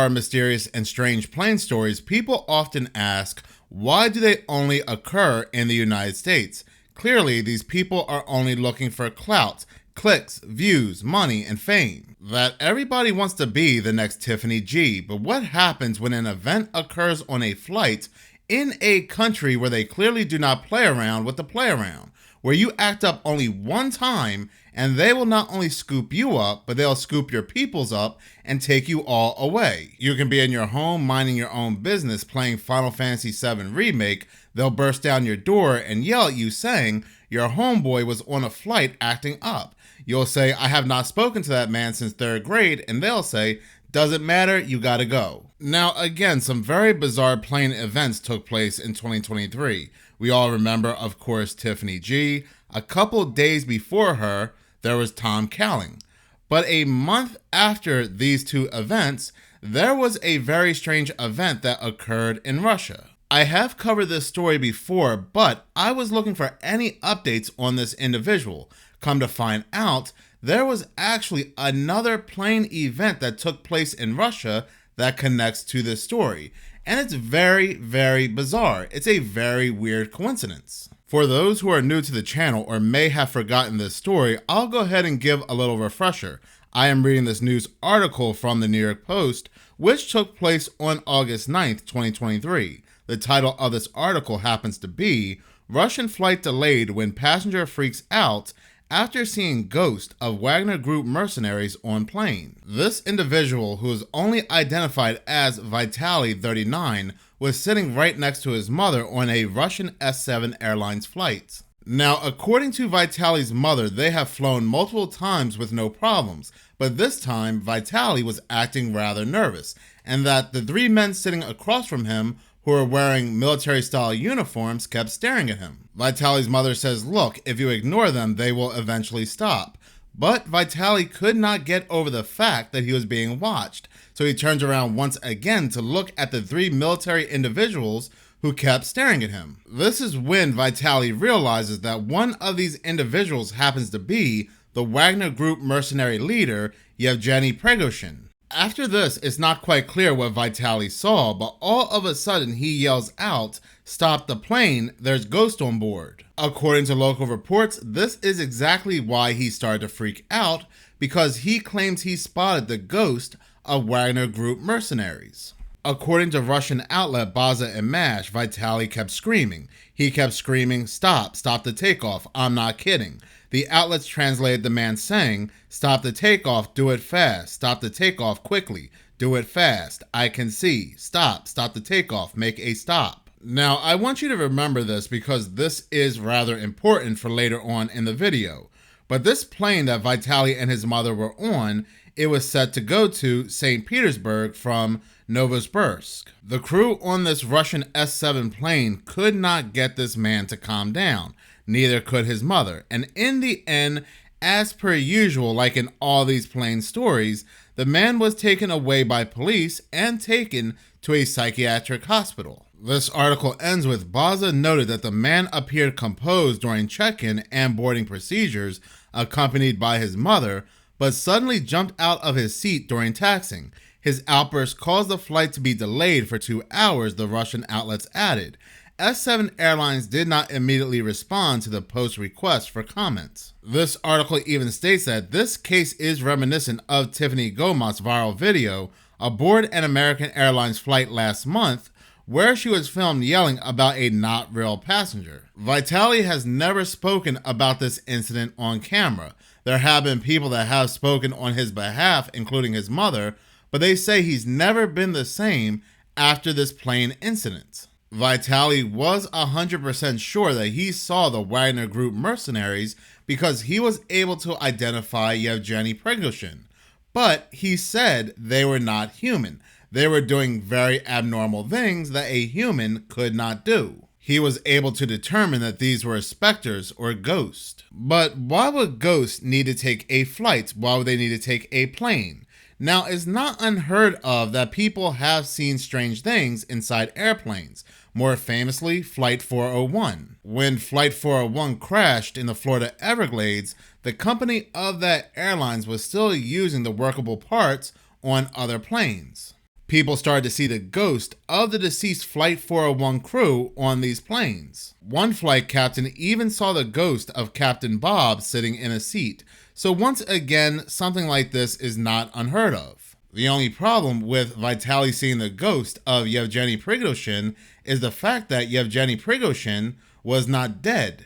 bizarre, mysterious, and strange plane stories, people often ask, why do they only occur in the United States? Clearly, these people are only looking for clout, clicks, views, money, and fame. That everybody wants to be the next Tiffany G, but what happens when an event occurs on a flight in a country where they clearly do not play around with the play around, where you act up only one time and they will not only scoop you up, but they'll scoop your peoples up and take you all away. You can be in your home minding your own business playing Final Fantasy VII Remake. They'll burst down your door and yell at you saying your homeboy was on a flight acting up. You'll say, I have not spoken to that man since 3rd grade, and they'll say, doesn't matter, you gotta go. Now again, some very bizarre plane events took place in 2023. We all remember, of course, Tiffany G. A couple days before her, there was Tom Cowling. But a month after these two events, there was a very strange event that occurred in Russia. I have covered this story before, but I was looking for any updates on this individual. Come to find out, there was actually another plane event that took place in Russia that connects to this story. And it's very, very bizarre. It's a very weird coincidence. For those who are new to the channel or may have forgotten this story, I'll go ahead and give a little refresher. I am reading this news article from the New York Post, which took place on August 9th, 2023. The title of this article happens to be, Russian Flight Delayed When Passenger Freaks Out After Seeing Ghost of Wagner Group Mercenaries on Plane. This individual, who is only identified as Vitaly, 39, was sitting right next to his mother on a Russian S7 Airlines flight. Now, according to Vitaly's mother, they have flown multiple times with no problems, but this time Vitaly was acting rather nervous, and that the 3 men sitting across from him who were wearing military-style uniforms kept staring at him. Vitaly's mother says, look, if you ignore them, they will eventually stop. But Vitaly could not get over the fact that he was being watched, so he turns around once again to look at the 3 military individuals who kept staring at him. This is when Vitaly realizes that one of these individuals happens to be the Wagner Group mercenary leader, Yevgeny Prigozhin. After this, it's not quite clear what Vitaly saw, but all of a sudden he yells out, stop the plane, there's ghost on board. According to local reports, this is exactly why he started to freak out, because he claims he spotted the ghost of Wagner Group mercenaries. According to Russian outlet Baza and Mash, Vitaly kept screaming. He kept screaming, stop the takeoff, I'm not kidding. The outlets translated the man saying, stop the takeoff, do it fast, stop the takeoff quickly, do it fast, I can see, stop the takeoff, make a stop. Now, I want you to remember this because this is rather important for later on in the video. But this plane that Vitaly and his mother were on, it was set to go to St. Petersburg from Novosibirsk. The crew on this Russian S7 plane could not get this man to calm down. Neither could his mother. And in the end, as per usual, like in all these plane stories, the man was taken away by police and taken to a psychiatric hospital. This article ends with Baza noted that the man appeared composed during check-in and boarding procedures, accompanied by his mother, but suddenly jumped out of his seat during taxiing. His outburst caused the flight to be delayed for 2 hours, the Russian outlets added. S7 Airlines did not immediately respond to the Post's request for comments. This article even states that this case is reminiscent of Tiffany Goma's viral video aboard an American Airlines flight last month, where she was filmed yelling about a not real passenger. Vitaly has never spoken about this incident on camera. There have been people that have spoken on his behalf, including his mother, but they say he's never been the same after this plane incident. Vitaly was 100% sure that he saw the Wagner Group mercenaries because he was able to identify Yevgeny Prigozhin. But he said they were not human. They were doing very abnormal things that a human could not do. He was able to determine that these were specters or ghosts. But why would ghosts need to take a flight? Why would they need to take a plane? Now, it's not unheard of that people have seen strange things inside airplanes. More famously, Flight 401. When Flight 401 crashed in the Florida Everglades, the company of that airlines was still using the workable parts on other planes. People started to see the ghost of the deceased Flight 401 crew on these planes. One flight captain even saw the ghost of Captain Bob sitting in a seat. So once again, something like this is not unheard of. The only problem with Vitaly seeing the ghost of Yevgeny Prigozhin is the fact that Yevgeny Prigozhin was not dead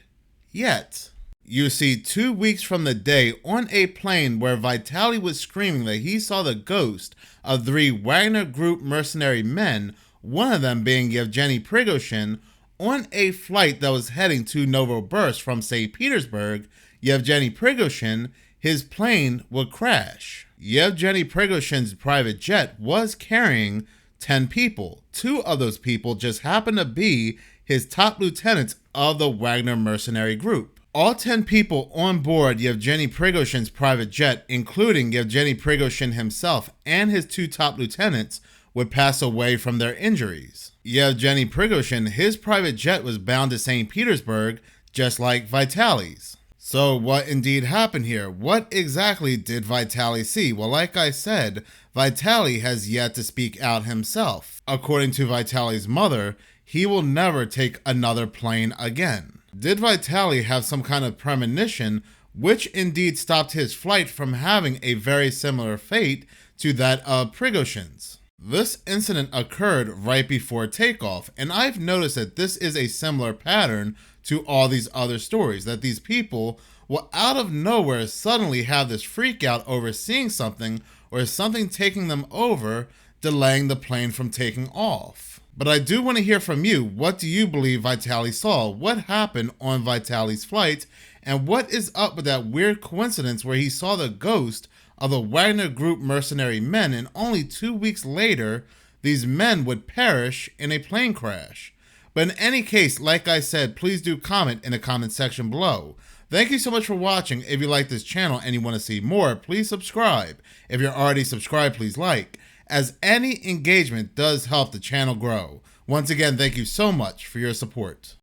yet. You see, 2 weeks from the day on a plane where Vitaly was screaming that he saw the ghost of 3 Wagner Group mercenary men, one of them being Yevgeny Prigozhin, on a flight that was heading to Novosibirsk from St. Petersburg, Yevgeny Prigozhin, his plane would crash. Yevgeny Prigozhin's private jet was carrying 10 people. 2 of those people just happened to be his top lieutenants of the Wagner mercenary group. All 10 people on board Yevgeny Prigozhin's private jet, including Yevgeny Prigozhin himself and his 2 top lieutenants, would pass away from their injuries. Yevgeny Prigozhin, his private jet was bound to St. Petersburg, just like Vitaly's. So what indeed happened here? What exactly did Vitaly see? Well, like I said, Vitaly has yet to speak out himself. According to Vitaly's mother, he will never take another plane again. Did Vitaly have some kind of premonition which indeed stopped his flight from having a very similar fate to that of Prigozhin's? This incident occurred right before takeoff, and I've noticed that this is a similar pattern to all these other stories, that these people will out of nowhere suddenly have this freak out over seeing something or something taking them over, delaying the plane from taking off. But I do want to hear from you. What do you believe Vitaly saw? What happened on Vitaly's flight? And what is up with that weird coincidence where he saw the ghost of the Wagner Group mercenary men, and only 2 weeks later, these men would perish in a plane crash? But in any case, like I said, please do comment in the comment section below. Thank you so much for watching. If you like this channel and you want to see more, please subscribe. If you're already subscribed, please like, as any engagement does help the channel grow. Once again, thank you so much for your support.